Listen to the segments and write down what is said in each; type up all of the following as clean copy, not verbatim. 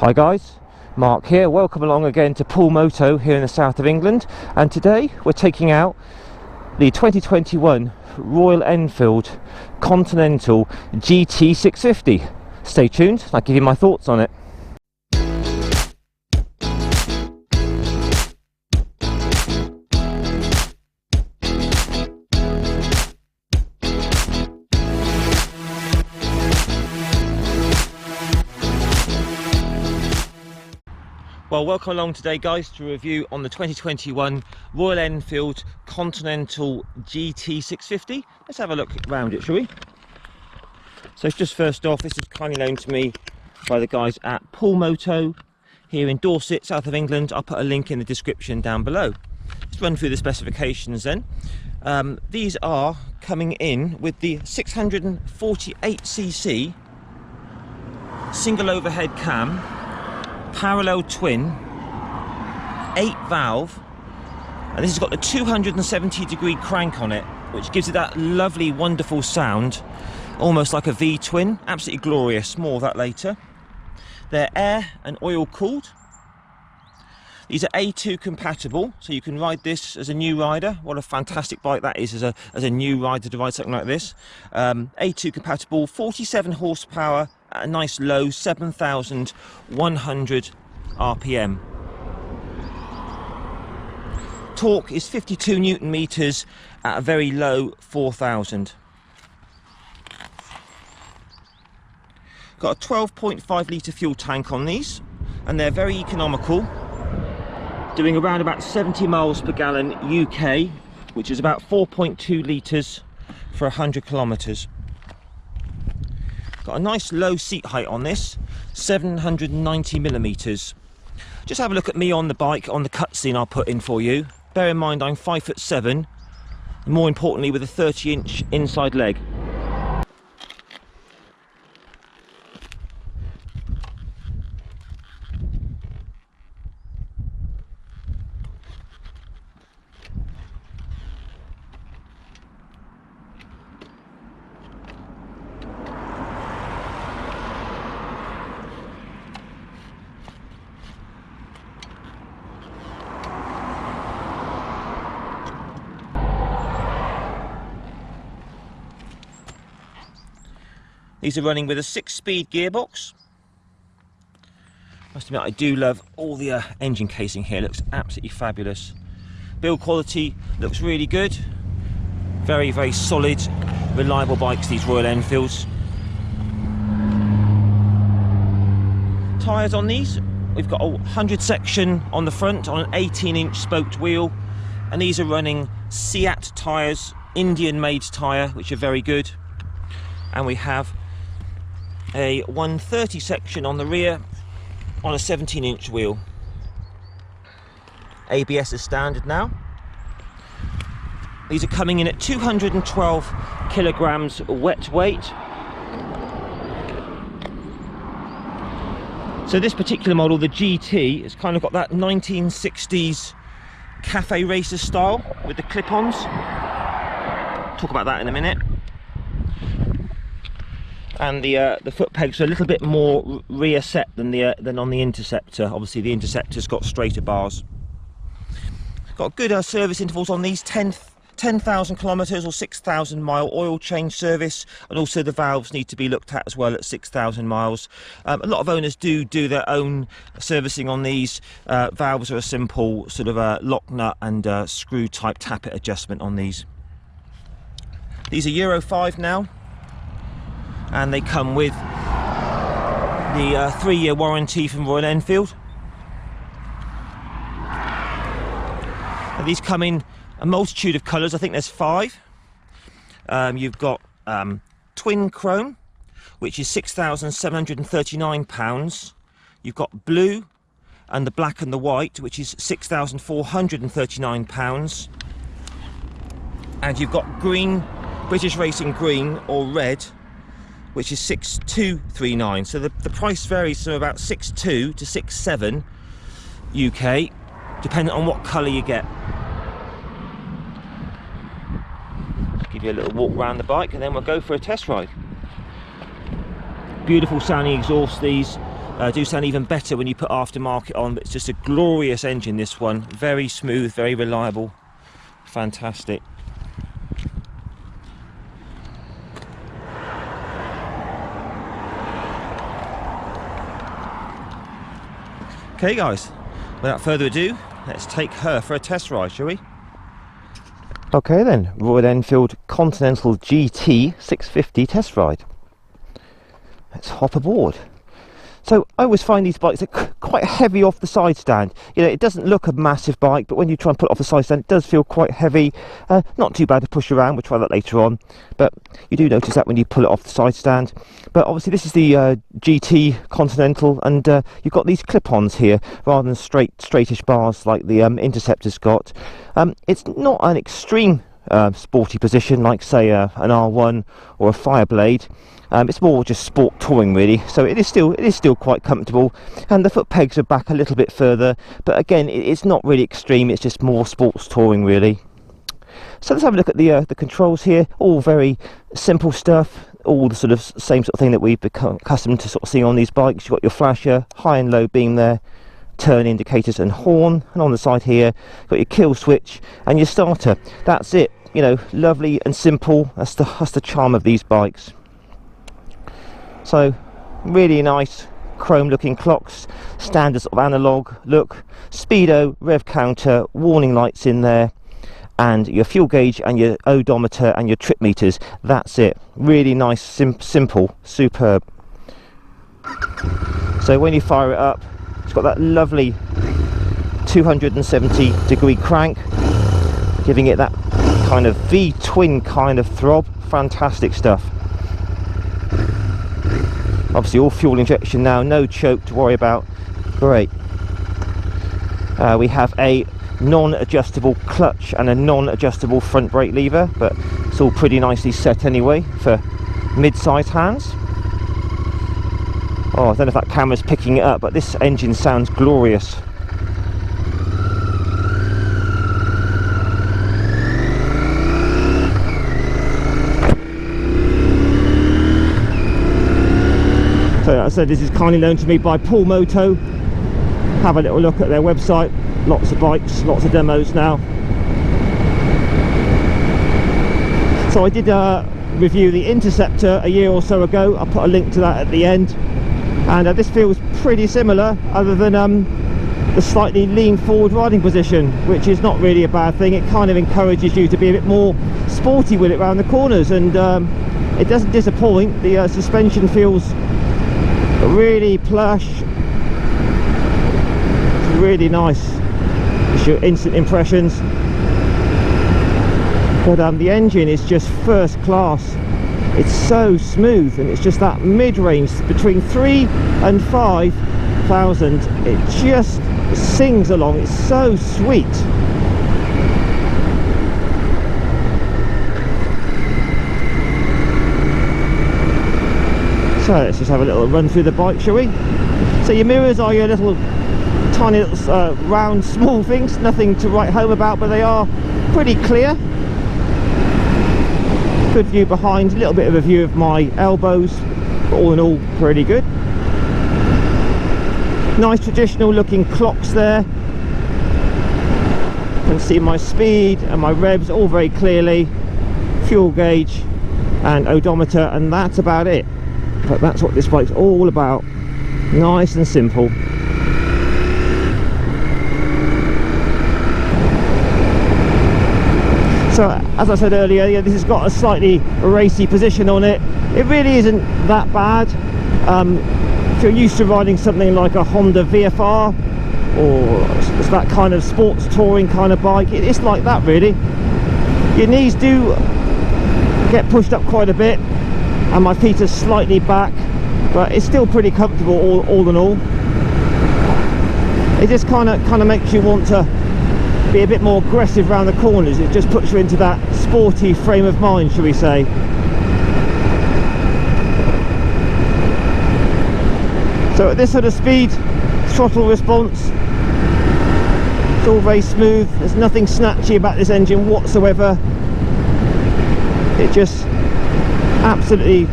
Hi guys, Mark here. Welcome along again to Poole Moto here in the south of England, and today we're taking out the 2021 Royal Enfield Continental GT650. Stay tuned, I'll give you my thoughts on it. Well, welcome along today guys to review on the 2021 Royal Enfield Continental GT650. Let's have a look around it, shall we? So just first off, this is kindly loaned to me by the guys at Poole Moto here in Dorset, south of England. I'll put a link in the description down below. Let's run through the specifications then. These are coming in with the 648cc single overhead cam, parallel twin, 8 valve, and this has got the 270-degree crank on it, which gives it that lovely wonderful sound, almost like a V twin. Absolutely glorious. More of that later. They're air and oil cooled. These are A2 compatible, so you can ride this as a new rider. What a fantastic bike that is as a new rider to ride something like this. A2 compatible, 47 horsepower at a nice low 7,100 RPM. Torque is 52 Newton meters at a very low 4,000. Got a 12.5 litre fuel tank on these, and they're very economical, doing around about 70 miles per gallon UK, which is about 4.2 litres for 100 kilometres. Got a nice low seat height on this, 790 millimeters. Just have a look at me on the bike on the cutscene I'll put in for you. Bear in mind I'm 5'7", and more importantly with a 30-inch inside leg. These are running with a 6-speed gearbox. Must admit, I do love all the engine casing here. It looks absolutely fabulous. Build quality looks really good. Very, very solid, reliable bikes, these Royal Enfields. Tyres on these, we've got a 100 section on the front on an 18-inch spoked wheel, and these are running Seat tyres, Indian-made tyre, which are very good. And we have a 130 section on the rear on a 17-inch wheel. ABS is standard now. These are coming in at 212 kilograms wet weight. So this particular model, the GT, has kind of got that 1960s cafe racer style with the clip-ons. Talk about that in a minute. And the foot pegs are a little bit more rear set than on the Interceptor. Obviously the Interceptor's got straighter bars. Got good service intervals on these, 10,000 kilometres or 6,000 mile oil change service, and also the valves need to be looked at as well at 6,000 miles. A lot of owners do their own servicing on these. Valves are a simple sort of lock nut and screw type tappet adjustment on these. These are Euro 5 now, and they come with the 3-year warranty from Royal Enfield. And these come in a multitude of colours. I think there's 5. You've got twin chrome, which is £6,739. You've got blue and the black and the white, which is £6,439. And you've got green, British Racing green or red, which is 6,239. So the price varies from about 6,2 to 6,7 UK, depending on what colour you get. Give you a little walk around the bike and then we'll go for a test ride. Beautiful sounding exhaust these, do sound even better when you put aftermarket on, but it's just a glorious engine, this one. Very smooth, very reliable, fantastic. Okay guys, without further ado, let's take her for a test ride, shall we? Okay then, Royal Enfield Continental GT 650 test ride. Let's hop aboard. So I always find these bikes are quite heavy off the side stand. You know, it doesn't look a massive bike, but when you try and put it off the side stand, it does feel quite heavy. Not too bad to push around, we'll try that later on. But you do notice that when you pull it off the side stand. But obviously this is the GT Continental, and you've got these clip-ons here, rather than straightish bars like the Interceptor's got. It's not an extreme sporty position like, say, an R1 or a Fireblade. It's more just sport touring really, so it is still quite comfortable, and the foot pegs are back a little bit further, but again it's not really extreme, it's just more sports touring really. So let's have a look at the controls here. All very simple stuff, all the sort of same sort of thing that we've become accustomed to sort of seeing on these bikes. You've got your flasher, high and low beam there, turn indicators and horn, and on the side here you've got your kill switch and your starter. That's it, you know, lovely and simple. That's the charm of these bikes. So really nice chrome looking clocks, standard sort of analog look, speedo, rev counter, warning lights in there, and your fuel gauge and your odometer and your trip meters. That's it. Really nice, simple, superb. So when you fire it up, it's got that lovely 270-degree crank, giving it that kind of V-twin kind of throb. Fantastic stuff. Obviously all fuel injection now, no choke to worry about. Great. We have a non-adjustable clutch and a non-adjustable front brake lever, but it's all pretty nicely set anyway for mid-sized hands. Oh, I don't know if that camera's picking it up, but this engine sounds glorious. So as I said, this is kindly loaned to me by Poole Moto. Have a little look at their website. Lots of bikes, lots of demos now. So I did review the Interceptor a year or so ago. I'll put a link to that at the end. And this feels pretty similar, other than the slightly lean forward riding position, which is not really a bad thing. It kind of encourages you to be a bit more sporty with it around the corners, and it doesn't disappoint. The suspension feels really plush. It's really nice. It's your instant impressions. But the engine is just first class. It's so smooth, and it's just that mid-range between 3 and 5,000. It just sings along. It's so sweet. So let's just have a little run through the bike, shall we? So your mirrors are your little tiny little round small things, nothing to write home about, but they are pretty clear. Good view behind, a little bit of a view of my elbows, but all in all pretty good. Nice traditional looking clocks there. You can see my speed and my revs all very clearly, fuel gauge and odometer, and that's about it. But that's what this bike's all about. Nice and simple. So as I said earlier, yeah, this has got a slightly racy position on it. It really isn't that bad. If you're used to riding something like a Honda VFR, or it's that kind of sports touring kind of bike, it's like that really. Your knees do get pushed up quite a bit, and my feet are slightly back, but it's still pretty comfortable all in all. It just kind of makes you want to be a bit more aggressive around the corners. It just puts you into that sporty frame of mind, shall we say. So at this sort of speed, throttle response, it's all very smooth. There's nothing snatchy about this engine whatsoever. It just absolutely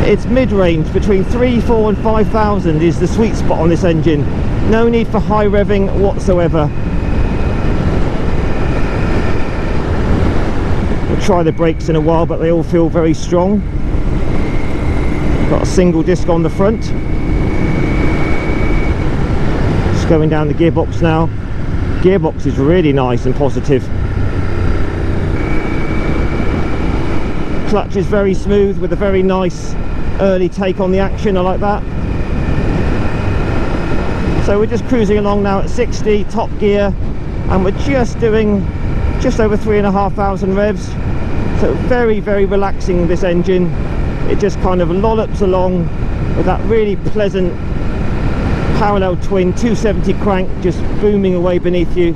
It's mid-range, between 3, 4 and 5,000 is the sweet spot on this engine. No need for high revving whatsoever. We'll try the brakes in a while, but they all feel very strong. Got a single disc on the front. Just going down the gearbox now. Gearbox is really nice and positive. Clutch is very smooth with a very nice early take on the action. I like that. So we're just cruising along now at 60 top gear, and we're just doing just over 3,500 revs. So very, very relaxing, this engine. It just kind of lollops along with that really pleasant parallel twin 270 crank just booming away beneath you.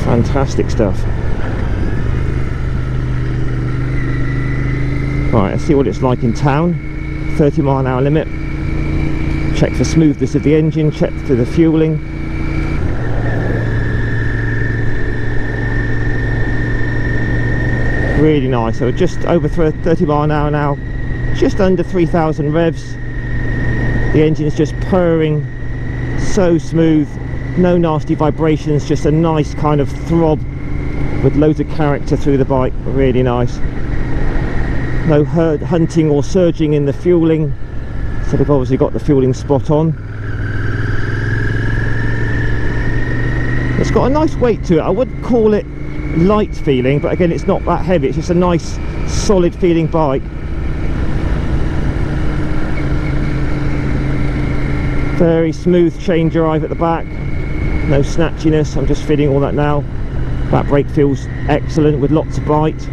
Fantastic stuff. Right, let's see what it's like in town. 30 mile an hour limit. Check for smoothness of the engine, check for the fueling. Really nice. So just over 30 mile an hour now, just under 3,000 revs. The engine is just purring, so smooth, no nasty vibrations, just a nice kind of throb with loads of character through the bike. Really nice. No hunting or surging in the fueling, so they've obviously got the fueling spot on. It's got a nice weight to it. I wouldn't call it light feeling, but again, it's not that heavy. It's just a nice solid feeling bike. Very smooth chain drive at the back, no snatchiness. I'm just feeling all that now. That brake feels excellent with lots of bite.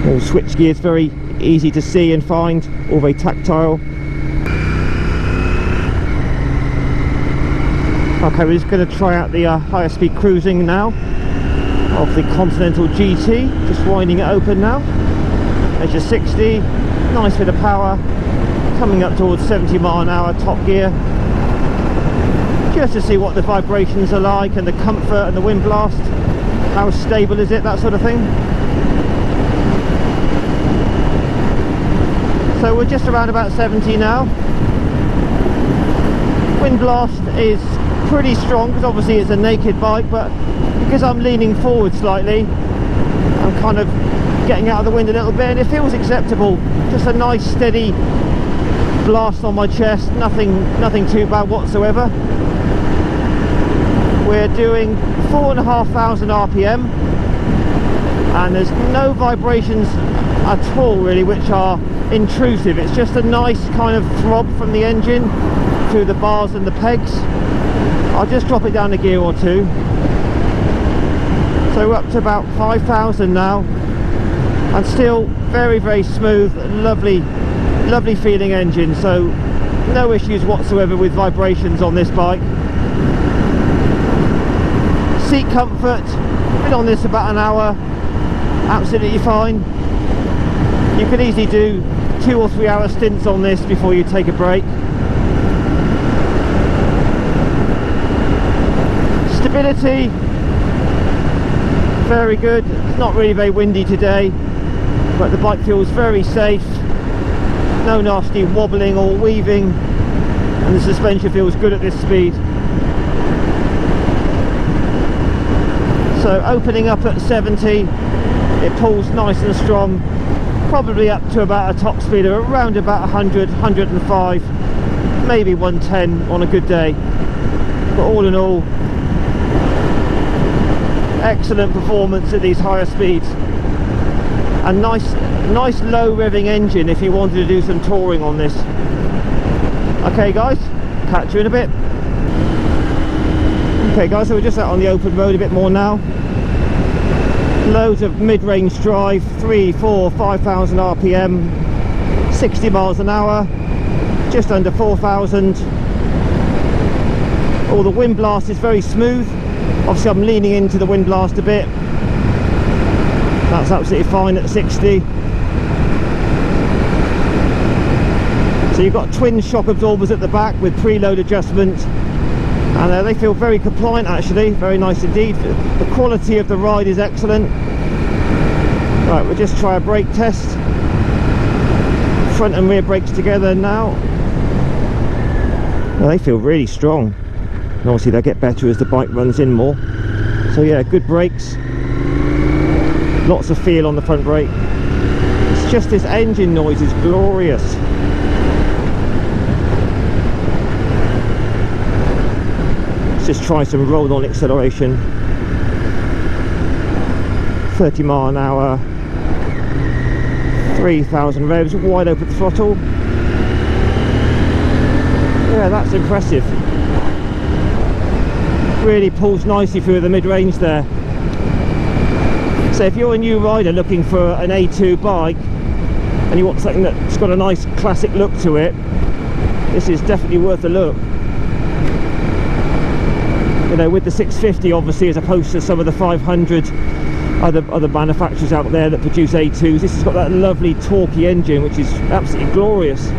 All switch gears very easy to see and find, all very tactile. Okay, we're just going to try out the higher speed cruising now of the Continental GT. Just winding it open now. There's your 60, nice bit of power, coming up towards 70 mile an hour top gear. Just to see what the vibrations are like and the comfort and the wind blast. How stable is it, that sort of thing. So we're just around about 70 now. Wind blast is pretty strong because obviously it's a naked bike, but because I'm leaning forward slightly, I'm kind of getting out of the wind a little bit, and it feels acceptable. Just a nice steady blast on my chest, nothing too bad whatsoever. We're doing 4,500 RPM, and there's no vibrations at all really which are intrusive. It's just a nice kind of throb from the engine through the bars and the pegs. I'll just drop it down a gear or two. So we're up to about 5,000 now, and still very, very smooth, lovely feeling engine. So no issues whatsoever with vibrations on this bike. Seat comfort, been on this about an hour, absolutely fine. You could easily do 2 or 3 hour stints on this before you take a break. Stability, very good. It's not really very windy today, but the bike feels very safe. No nasty wobbling or weaving, and the suspension feels good at this speed. So opening up at 70, it pulls nice and strong, probably up to about a top speed of around about 100, 105, maybe 110 on a good day. But all in all, excellent performance at these higher speeds, and nice low revving engine if you wanted to do some touring on this. Okay guys, catch you in a bit. Okay guys, so we're just out on the open road a bit more now. Loads of mid-range drive, 3, 4, 5,000 RPM, 60 miles an hour, just under 4,000. All the wind blast is very smooth. Obviously I'm leaning into the wind blast a bit. That's absolutely fine at 60. So you've got twin shock absorbers at the back with preload adjustment. And they feel very compliant actually, very nice indeed. The quality of the ride is excellent. Right, we'll just try a brake test. Front and rear brakes together now. Well, they feel really strong. And obviously they'll get better as the bike runs in more. So yeah, good brakes. Lots of feel on the front brake. It's just this engine noise is glorious. Let's just try some roll-on acceleration. 30 mile an hour, 3,000 revs, wide open throttle. Yeah, that's impressive. Really pulls nicely through the mid-range there. So if you're a new rider looking for an A2 bike and you want something that's got a nice classic look to it, this is definitely worth a look. You know, with the 650 obviously, as opposed to some of the 500 other manufacturers out there that produce A2s, this has got that lovely torquey engine which is absolutely glorious.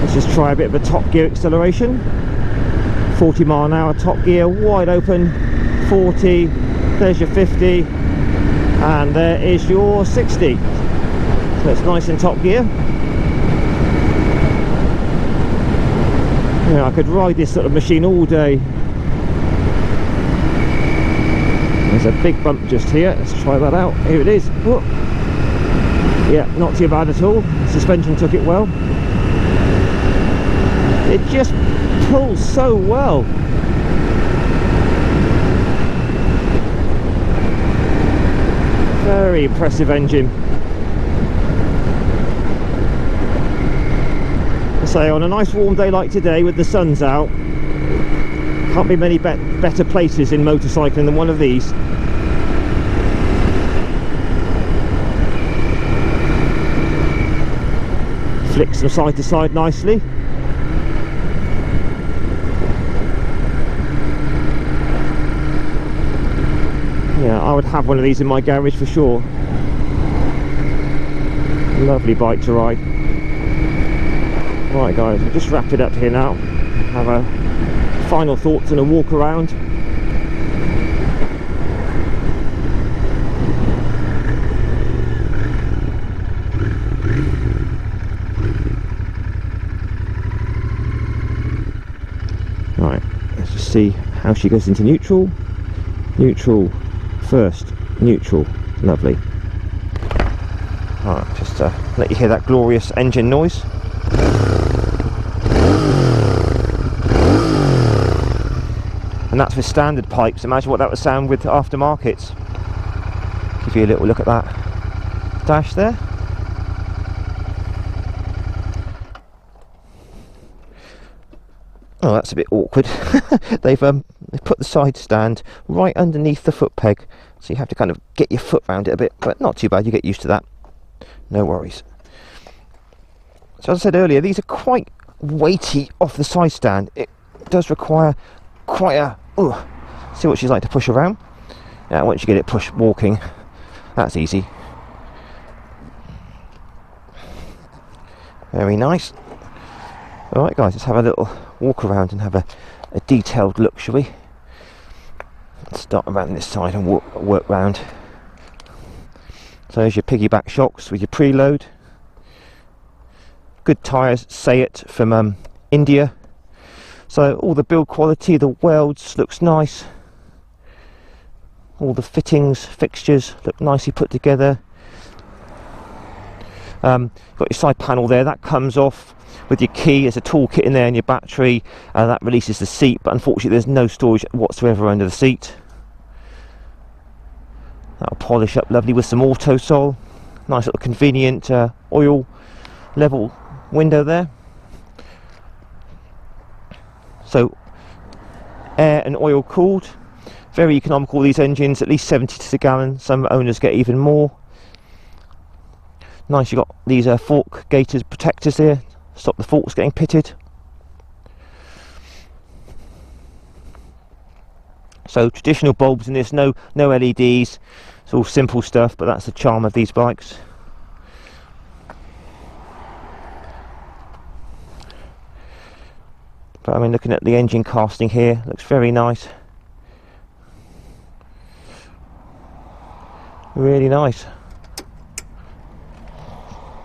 Let's just try a bit of a top gear acceleration. 40 mile an hour top gear, wide open, 40, there's your 50, and there is your 60. So it's nice in top gear. You know, I could ride this sort of machine all day. There's a big bump just here, let's try that out. Here it is. Whoop. Yeah, not too bad at all. Suspension took it well. It just pulls so well. Very impressive engine. So on a nice warm day like today with the sun's out, can't be many better places in motorcycling than one of these. Flicks them side to side nicely. Yeah, I would have one of these in my garage for sure. Lovely bike to ride. Right guys, we'll just wrap it up here now. Have a final thoughts and a walk around. Right, let's just see how she goes into neutral. Neutral. First, neutral, lovely. Alright, just let you hear that glorious engine noise. And that's with standard pipes. Imagine what that would sound with aftermarkets. Give you a little look at that dash there. Oh, that's a bit awkward. They've put the side stand right underneath the foot peg, so you have to kind of get your foot around it a bit, but not too bad, you get used to that. No worries. So as I said earlier, these are quite weighty off the side stand. It does require quite a... Ooh, see what she's like to push around. Yeah, once you get it push walking, that's easy. Very nice. Alright guys, let's have a little walk around and have a detailed look, shall we? Let's start around this side and work round. So there's your piggyback shocks with your preload. Good tyres, say it, from India. So all the build quality, the welds looks nice. All the fittings, fixtures look nicely put together. Got your side panel there, that comes off with your key. There's a toolkit in there and your battery, that releases the seat, but unfortunately there's no storage whatsoever under the seat. That'll polish up lovely with some auto sol. Nice little convenient oil level window there. So air and oil cooled, very economical these engines, at least 70 to the gallon. Some owners get even more. Nice, you've got these fork gaiters protectors here, stop the forks getting pitted. So traditional bulbs in this, no LEDs, it's all simple stuff, but that's the charm of these bikes. But I mean, looking at the engine casting here, looks very nice. Really nice.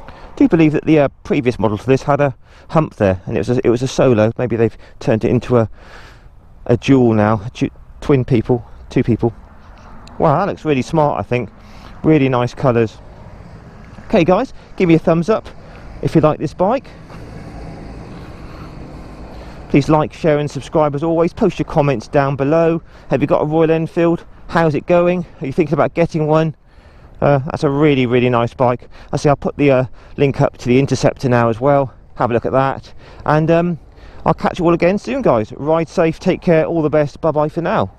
I do believe that the previous model to this had a hump there, and it was a solo. Maybe they've turned it into a dual now, two people. Wow, that looks really smart, I think. Really nice colours. Okay guys, give me a thumbs up if you like this bike. Please like, share and subscribe as always. Post your comments down below. Have you got a Royal Enfield? How's it going? Are you thinking about getting one? That's a really, really nice bike. I see I'll put the link up to the Interceptor now as well. Have a look at that. And I'll catch you all again soon, guys. Ride safe, take care, all the best. Bye-bye for now.